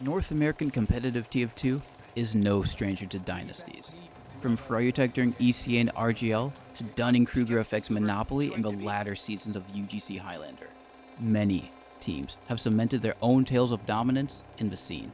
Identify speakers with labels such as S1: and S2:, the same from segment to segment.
S1: North American competitive TF2 is no stranger to dynasties. From Freyotech during ECA and RGL to Dunning-Kruger effects Monopoly in the latter seasons of UGC Highlander, many teams have cemented their own tales of dominance in the scene.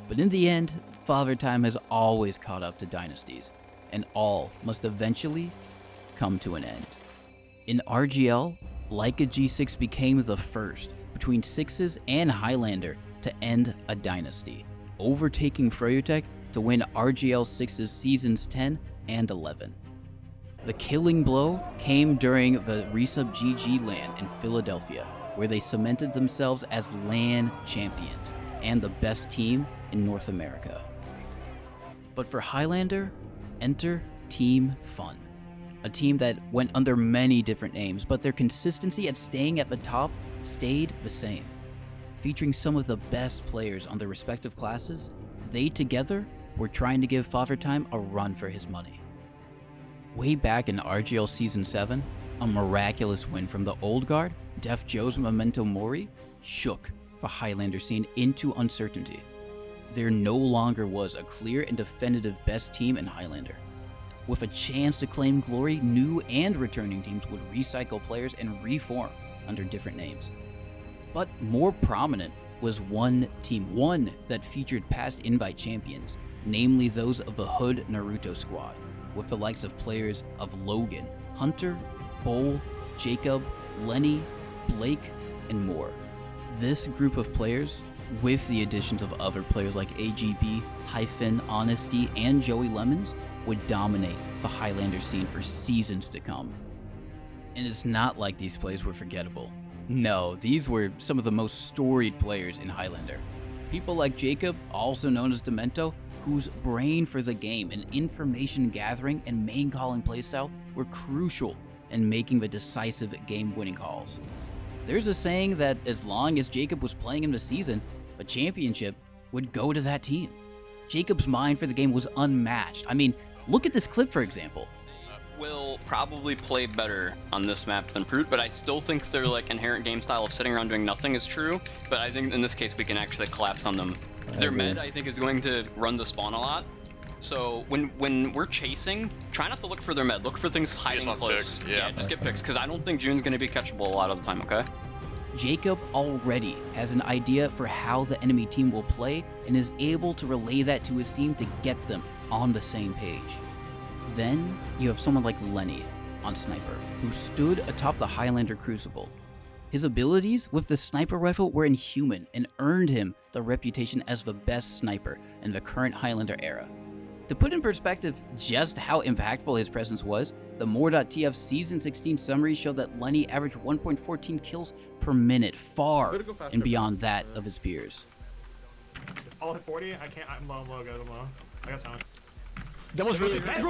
S1: But in the end, Father Time has always caught up to dynasties, and all must eventually come to an end. In RGL, Leica G6 became the first between Sixes and Highlander to end a dynasty, overtaking Freyotech to win RGL 6's seasons 10 and 11. The killing blow came during the Resub GG LAN in Philadelphia, where they cemented themselves as LAN champions and the best team in North America. But for Highlander, enter Team Fun, a team that went under many different names, but their consistency at staying at the top stayed the same. Featuring some of the best players on their respective classes, they together were trying to give Father Time a run for his money. Way back in RGL Season 7, a miraculous win from the old guard, Def Joe's Memento Mori, shook the Highlander scene into uncertainty. There no longer was a clear and definitive best team in Highlander. With a chance to claim glory, new and returning teams would recycle players and reform under different names. But more prominent was one team, one that featured past invite champions, namely those of the Hood Naruto squad, with the likes of players of Logan, Hunter, Bowl, Jacob, Lenny, Blake, and more. This group of players, with the additions of other players like AGB, Hyphen, Honesty, and Joey Lemons, would dominate the Highlander scene for seasons to come. And it's not like these players were forgettable. No, these were some of the most storied players in Highlander. People like Jacob, also known as Demento, whose brain for the game and information gathering and main calling playstyle were crucial in making the decisive game-winning calls. There's a saying that as long as Jacob was playing in the season, a championship would go to that team. Jacob's mind for the game was unmatched. I mean, look at this clip for example.
S2: Will probably play better on this map than Brute, but I still think their inherent game style of sitting around doing nothing is true. But I think in this case we can actually collapse on them. Their med I think is going to run the spawn a lot. So when we're chasing, try not to look for their med. Look for things hiding close. Yeah, just get picks because I don't think June's going to be catchable a lot of the time. Okay.
S1: Jacob already has an idea for how the enemy team will play and is able to relay that to his team to get them on the same page. Then you have someone like Lenny on Sniper, who stood atop the Highlander Crucible. His abilities with the sniper rifle were inhuman and earned him the reputation as the best sniper in the current Highlander era. To put in perspective just how impactful his presence was, the More.tf Season 16 summary showed that Lenny averaged 1.14 kills per minute, far and beyond that of his peers.
S3: I'll hit 40, I can't, I'm low, guys, I'm low. I got sound.
S4: That was really
S3: bad.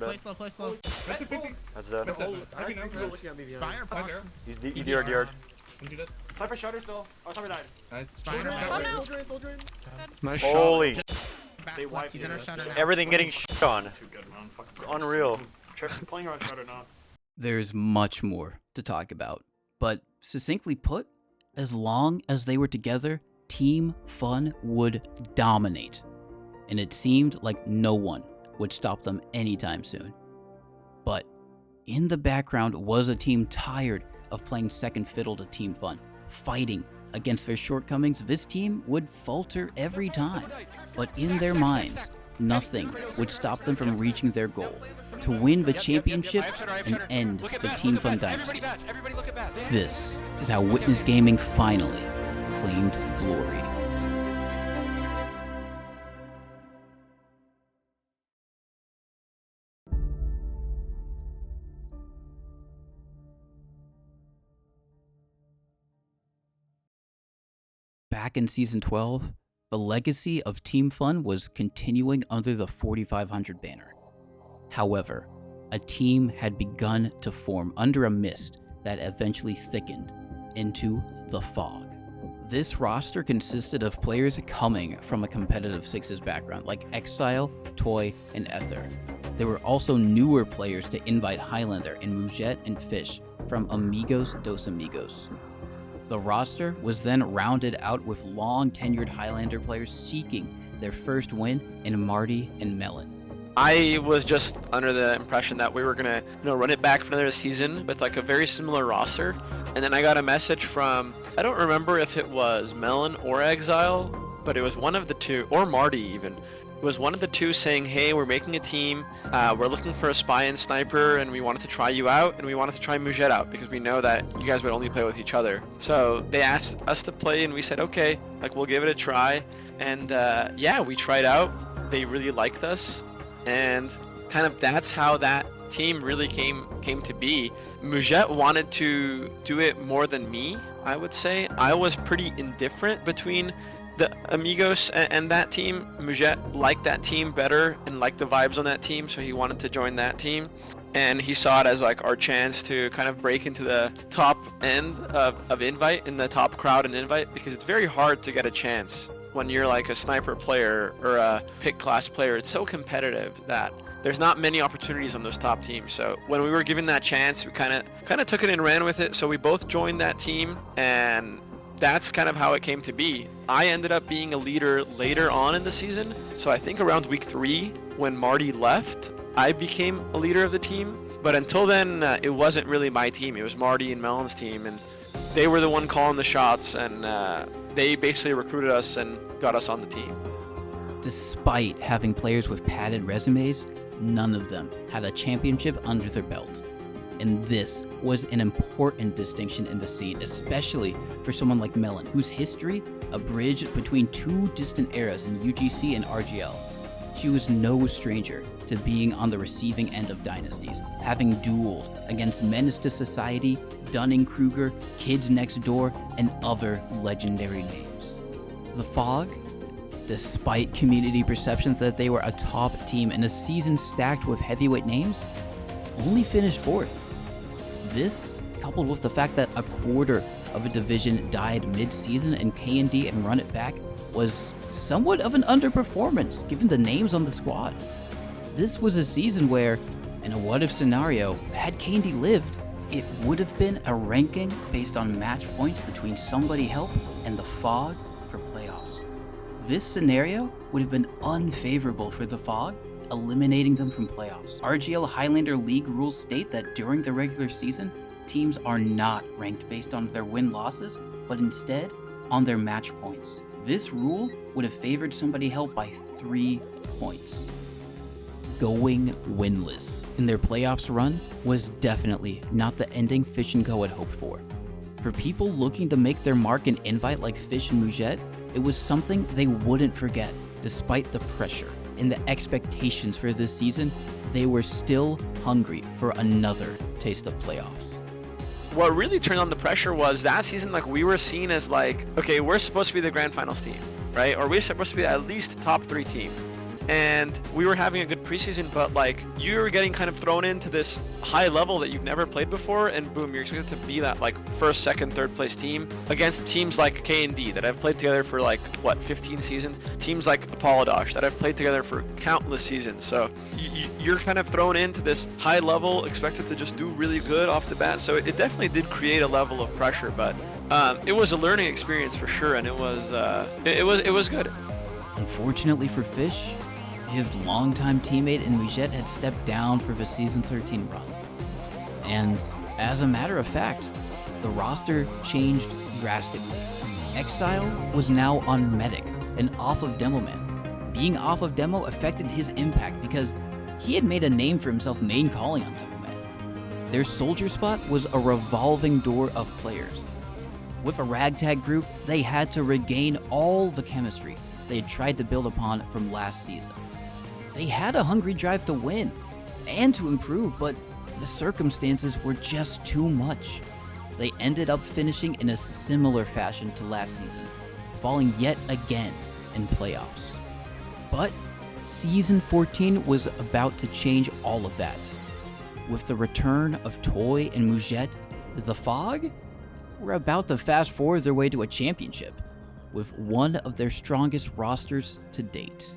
S4: Play slow, play slow.
S5: That's dead.
S4: Spire, Fox.
S5: He's EDR.
S3: Sniper shutter still. Oh, Sniper died.
S4: Nice. Spire,
S5: Nice shot. Holy
S4: They wiped. He's in our shutter now.
S5: everything getting shit on.
S3: Too good, man.
S5: It's unreal.
S3: Playing around shutter now.
S1: There's much more to talk about, but succinctly put, as long as they were together, Team Fun would dominate. And it seemed like no one would stop them anytime soon. But in the background was a team tired of playing second fiddle to Team Fun, fighting against their shortcomings. This team would falter every time, but in their minds, nothing would stop them from reaching their goal, to win the championship and end the Team Fun dynasty. This is how Witness Gaming finally claimed glory. Back in Season 12, the legacy of Team Fun was continuing under the 4500 banner. However, a team had begun to form under a mist that eventually thickened into the Fog. This roster consisted of players coming from a competitive Sixes background like Exile, Toy, and Ether. There were also newer players to invite Highlander in Mujet and Phish from Amigos dos Amigos. The roster was then rounded out with long-tenured Highlander players seeking their first win in Marty and Melon.
S6: I was just under the impression that we were gonna, run it back for another season with like a very similar roster. And then I got a message from, I don't remember if it was Melon or Exile, but it was one of the two, or Marty even. It was one of the two saying, hey, we're making a team, we're looking for a spy and sniper, and we wanted to try you out, and we wanted to try Mujet out, because we know that you guys would only play with each other. So they asked us to play, and we said, okay, like we'll give it a try. And yeah, we tried out. They really liked us. And kind of that's how that team really came to be. Mujet wanted to do it more than me, I would say. I was pretty indifferent between the Amigos and that team. Mujet liked that team better and liked the vibes on that team, so he wanted to join that team. And he saw it as like our chance to kind of break into the top end of Invite, in the top crowd in Invite, because it's very hard to get a chance when you're like a sniper player or a pick class player. It's so competitive that there's not many opportunities on those top teams. So when we were given that chance, we kind of took it and ran with it. So we both joined that team, and that's kind of how it came to be. I ended up being a leader later on in the season. So I think around week 3, when Marty left, I became a leader of the team. But until then, it wasn't really my team. It was Marty and Melon's team, and they were the one calling the shots, and they basically recruited us and got us on the team.
S1: Despite having players with padded resumes, none of them had a championship under their belt. And this was an important distinction in the scene, especially for someone like Melon, whose history abridged between 2 distant eras in UGC and RGL. She was no stranger to being on the receiving end of dynasties, having dueled against Menace to Society, Dunning-Kruger, Kids Next Door, and other legendary names. The Fog, despite community perceptions that they were a top team in a season stacked with heavyweight names, only finished 4th. This, coupled with the fact that a quarter of a division died mid-season in K&D and Run It Back, was somewhat of an underperformance given the names on the squad. This was a season where, in a what-if scenario, had K&D lived, it would have been a ranking based on match points between Somebody Help and the Fog for playoffs. This scenario would have been unfavorable for the Fog, eliminating them from playoffs. RGL Highlander League rules state that during the regular season, teams are not ranked based on their win-losses, but instead on their match points. This rule would have favored Somebody Help by 3 points. Going winless in their playoffs run was definitely not the ending Phish and Co had hoped for. For people looking to make their mark in Invite like Phish and Mujet, it was something they wouldn't forget. Despite the pressure and the expectations for this season, they were still hungry for another taste of playoffs.
S6: What really turned on the pressure was that season, like we were seen as like, okay, we're supposed to be the grand finals team, right? Or we're supposed to be at least top 3 team. And we were having a good preseason, but like you were getting kind of thrown into this high level that you've never played before, and boom, you're expected to be that like 1st, 2nd, 3rd place team against teams like K&D that have played together for like 15 seasons, teams like Apollodosh that have played together for countless seasons. So you're kind of thrown into this high level, expected to just do really good off the bat. So it definitely did create a level of pressure, but it was a learning experience for sure, and it was good.
S1: Unfortunately for Phish, his longtime teammate in Mujet had stepped down for the season 13 run. And as a matter of fact, the roster changed drastically. Exile was now on Medic and off of Demoman. Being off of Demo affected his impact because he had made a name for himself main calling on Demoman. Their soldier spot was a revolving door of players. With a ragtag group, they had to regain all the chemistry they had tried to build upon from last season. They had a hungry drive to win and to improve, but the circumstances were just too much. They ended up finishing in a similar fashion to last season, falling yet again in playoffs. But Season 14 was about to change all of that. With the return of Toy and Mujet, the Fog were about to fast forward their way to a championship with one of their strongest rosters to date.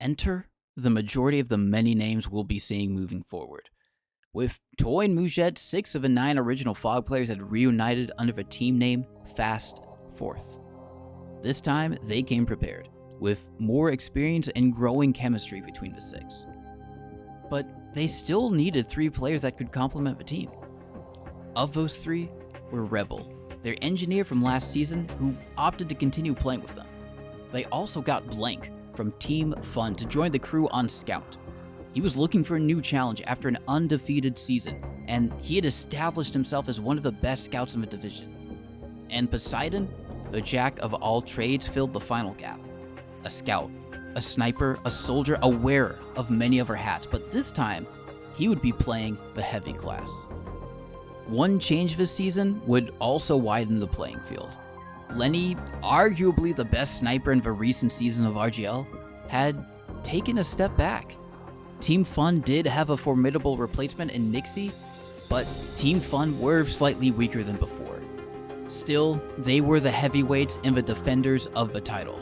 S1: enter the majority of the many names we'll be seeing moving forward. With Toy and Mujet, 6 of the 9 original Fog players had reunited under the team name Fast Fourth. This time, they came prepared, with more experience and growing chemistry between the 6. But they still needed 3 players that could complement the team. Of those 3 were Rebel, their engineer from last season who opted to continue playing with them. They also got Blank from Team Fun to join the crew on Scout. He was looking for a new challenge after an undefeated season, and he had established himself as one of the best scouts in the division. And Poseidon, the jack of all trades, filled the final gap. A scout, a sniper, a soldier, a wearer of many of her hats, but this time, he would be playing the heavy class. One change this season would also widen the playing field. Lenny, arguably the best sniper in the recent season of RGL, had taken a step back. Team Fun did have a formidable replacement in Nixie, but Team Fun were slightly weaker than before. Still, they were the heavyweights and the defenders of the title.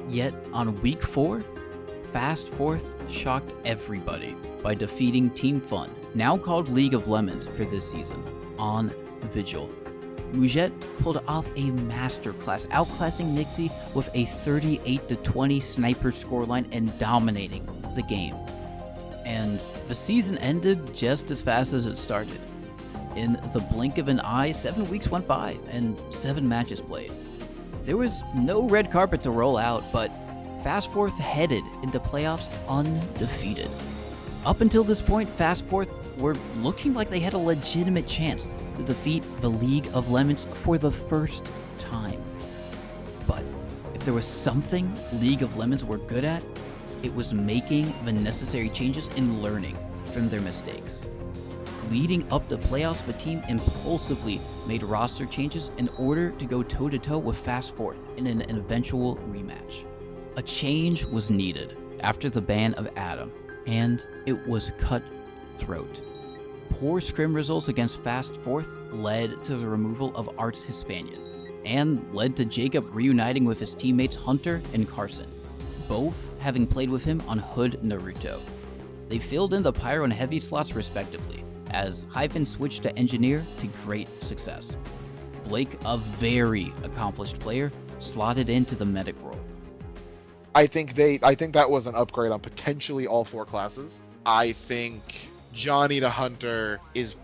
S1: Yet, on week 4, Fast Fourth shocked everybody by defeating Team Fun, now called League of Lemons for this season, on Vigil. Mujet pulled off a masterclass, outclassing Nixie with a 38-20 sniper scoreline and dominating the game. And the season ended just as fast as it started. In the blink of an eye, 7 weeks went by and 7 matches played. There was no red carpet to roll out, but Fast Fourth headed into playoffs undefeated. Up until this point, Fast Fourth were looking like they had a legitimate chance to defeat the League of Lemons for the first time. But if there was something League of Lemons were good at, it was making the necessary changes and learning from their mistakes. Leading up to playoffs, the team impulsively made roster changes in order to go toe-to-toe with Fast Fourth in an eventual rematch. A change was needed after the ban of Adam, and it was cutthroat. Poor scrim results against Fast Fourth led to the removal of Arts Hispanian, and led to Jacob reuniting with his teammates Hunter and Carson, both having played with him on Hood Naruto. They filled in the Pyro and Heavy slots respectively, as Hyphen switched to Engineer to great success. Blake, a very accomplished player, slotted into the Medic role.
S7: I think that was an upgrade on potentially all 4 classes. I think Johnny to Hunter is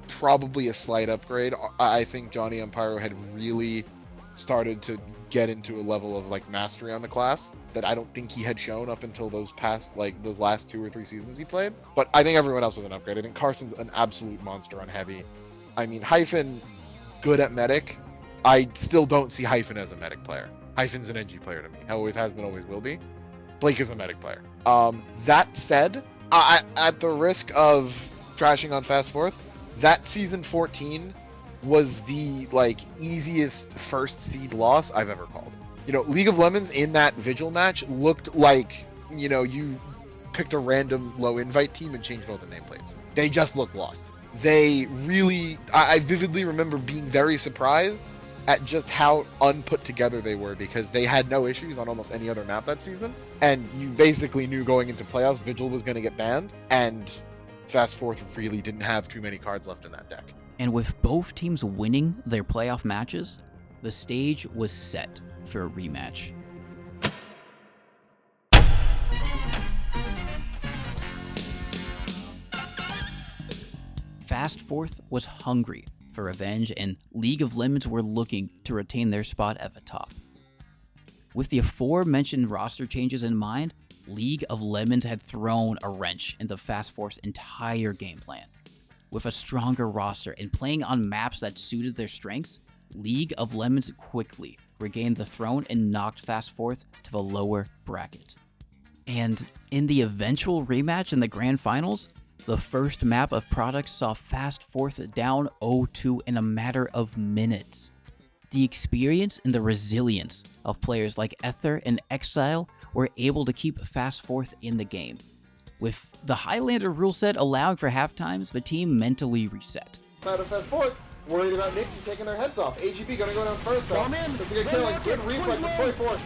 S7: probably a slight upgrade. I think Johnny and Pyro had really started to get into a level of like mastery on the class that I don't think he had shown up until those last 2 or 3 seasons he played. But I think everyone else was an upgrade. I think Carson's an absolute monster on Heavy. I mean, Hyphen, good at Medic. I still don't see Hyphen as a Medic player. Hyphen's an NG player to me. Always has been, always will be. Blake is a Medic player. That said, at the risk of trashing on Fast Fourth, that season 14 was the easiest first seed loss I've ever called. League of Lemons in that Vigil match looked like, you picked a random low invite team and changed all the nameplates. They just looked lost. They really, I vividly remember being very surprised at just how unput together they were, because they had no issues on almost any other map that season. And you basically knew going into playoffs, Vigil was going to get banned, and Fast Fourth really didn't have too many cards left in that deck.
S1: And with both teams winning their playoff matches, the stage was set for a rematch. Fast Fourth was hungry for revenge, and League of Lemons were looking to retain their spot at the top. With the aforementioned roster changes in mind, League of Lemons had thrown a wrench into Fast Fourth's entire game plan. With a stronger roster and playing on maps that suited their strengths, League of Lemons quickly regained the throne and knocked Fast Fourth to the lower bracket. And in the eventual rematch in the grand finals, the first map of Products saw Fast Fourth down 0-2 in a matter of minutes. The experience and the resilience of players like Ether and Exile were able to keep Fast Fourth in the game. With the Highlander rule set allowing for halftimes, the team mentally reset.
S8: Side of Fast Fourth, worried about Nixie taking their heads off. AGB gonna go down first though. That's a good kill and good reflex with Toy 4.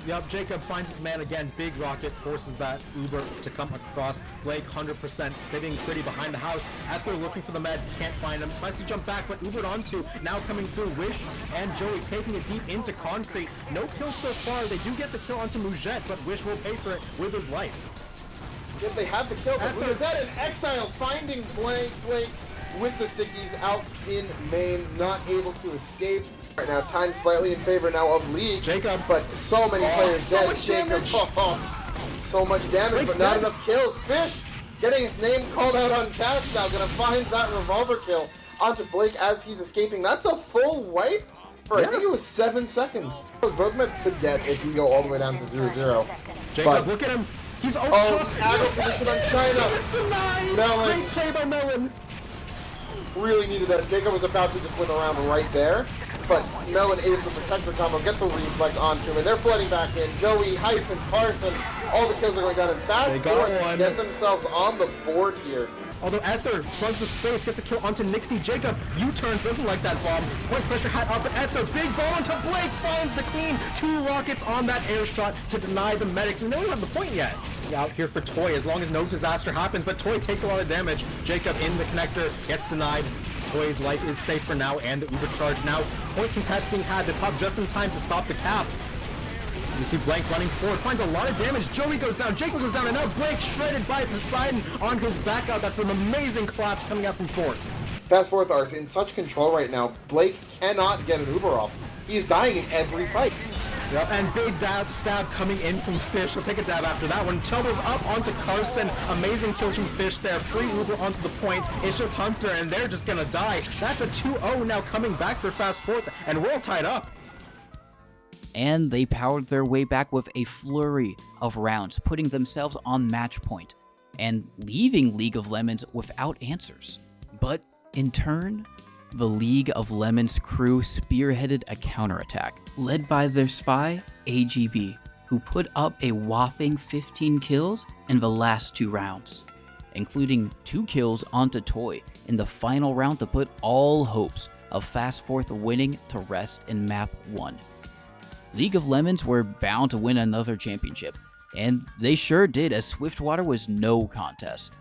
S8: Yep, Jacob finds his man again. Big rocket forces that Uber to come across. Blake 100% sitting pretty behind the house. Ether looking for the med, can't find him. Tries to jump back, but Ubered onto. Now coming through Wish and Joey taking it deep into concrete. No kills so far. They do get the kill onto Mujette, but Wish will pay for it with his life.
S9: If they have the kill, but we're dead in Exile finding Blake with the stickies out in main, not able to escape. Right now, time slightly in favor now of League.
S8: Jacob.
S9: But so many players
S8: so
S9: dead.
S8: much
S9: Jacob,
S8: damage.
S9: So much damage,
S8: Blake's
S9: but not
S8: dead.
S9: enough kills. Phish getting his name called out on cast now. Gonna find that revolver kill onto Blake as he's escaping. That's a full wipe for, I think it was 7 seconds. Both meds could get if you go all the way down to 0-0.
S8: Jacob,
S9: But,
S8: look at him. He's over
S9: the aggro position on China.
S8: It's denied.
S9: Melon.
S8: Great play by Melon.
S9: Really needed that. Jacob was about to just win the round right there, but Melon able to protect her combo, get the reflect onto him, and they're flooding back in. Joey, Hyphen, Carson, all the kills are going down, and fast forward to get themselves on the board here.
S8: Although Ether plugs the space, gets a kill onto Nixie. Jacob U-turns, doesn't like that bomb. Point pressure hat up, but Ether, big ball onto Blake, finds the clean. 2 rockets on that air shot to deny the medic. We don't have the point yet. Out here for Toy, as long as no disaster happens, but Toy takes a lot of damage. Jacob in the connector, gets denied. Toy's life is safe for now, and the Uber charge now. Point contest being had to pop just in time to stop the cap. You see Blank running forward, finds a lot of damage. Joey goes down, Jacob goes down, and now Blake shredded by Poseidon on his back out. That's an amazing collapse coming out from fourth.
S9: Fast forward are in such control right now. Blake cannot get an Uber off. He's dying in every fight.
S8: Yep, and big stab coming in from Phish. We'll take a dab after that one. Tumbles up onto Carson. Amazing kills from Phish there. Free Uber onto the point. It's just Hunter, and they're just gonna die. That's a 2-0 now coming back for fast fourth, and we're all tied up.
S1: And they powered their way back with a flurry of rounds, putting themselves on match point, and leaving League of Lemons without answers. But in turn, the League of Lemons crew spearheaded a counterattack, led by their spy, AGB, who put up a whopping 15 kills in the last 2 rounds, including 2 kills onto Toy in the final round to put all hopes of Fast Fourth winning to rest in Map 1. League of Lemons were bound to win another championship, and they sure did, as Swiftwater was no contest.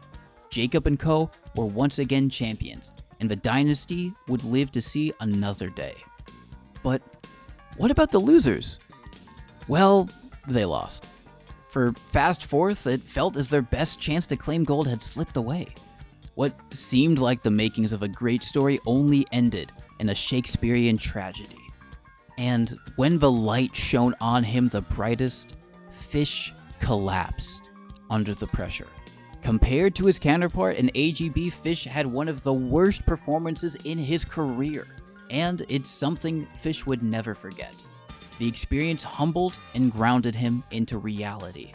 S1: Jacob and co. were once again champions, and the Dynasty would live to see another day. But what about the losers? Well, they lost. For Fast Fourth, it felt as their best chance to claim gold had slipped away. What seemed like the makings of a great story only ended in a Shakespearean tragedy. And when the light shone on him the brightest, Phish collapsed under the pressure. Compared to his counterpart in AGB, Phish had one of the worst performances in his career, and it's something Phish would never forget. The experience humbled and grounded him into reality.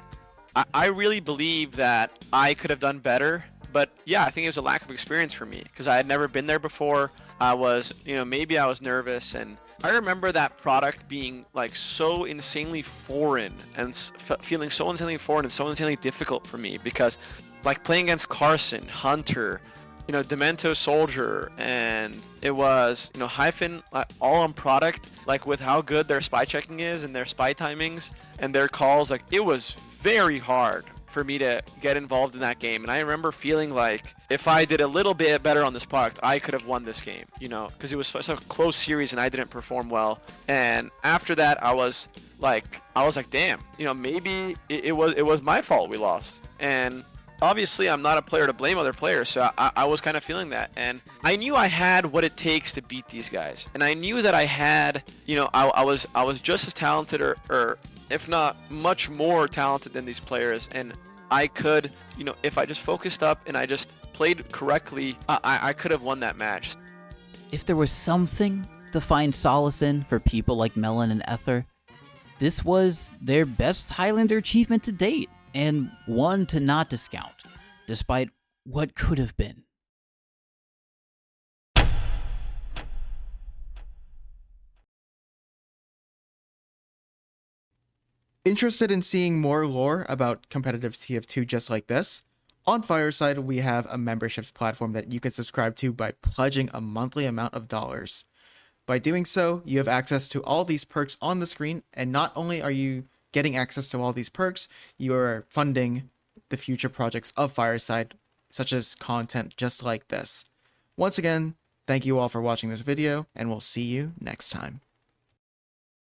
S6: I really believe that I could have done better, but yeah, I think it was a lack of experience for me because I had never been there before. I was, maybe I was nervous, and I remember that product being like so insanely foreign and feeling so insanely foreign and so insanely difficult for me because like playing against Carson, Hunter, Demento Soldier, and it was, Hyphen, all on product, like with how good their spy checking is and their spy timings and their calls, like it was very hard for me to get involved in that game. And I remember feeling like if I did a little bit better on this product, I could have won this game, because it was such a close series and I didn't perform well. And after that, I was like, damn, maybe it was my fault we lost. And obviously, I'm not a player to blame other players, so I was kind of feeling that. And I knew I had what it takes to beat these guys. And I knew that I had, I was just as talented or if not much more talented than these players. And I could, if I just focused up and I just played correctly, I could have won that match.
S1: If there was something to find solace in for people like Melon and Ether, this was their best Highlander achievement to date, and one to not discount, despite what could have been.
S10: Interested in seeing more lore about competitive TF2 just like this? On Fireside, we have a memberships platform that you can subscribe to by pledging a monthly amount of dollars. By doing so, you have access to all these perks on the screen, and not only are you getting access to all these perks, you're funding the future projects of Fireside, such as content just like this. Once again, thank you all for watching this video, and we'll see you next time.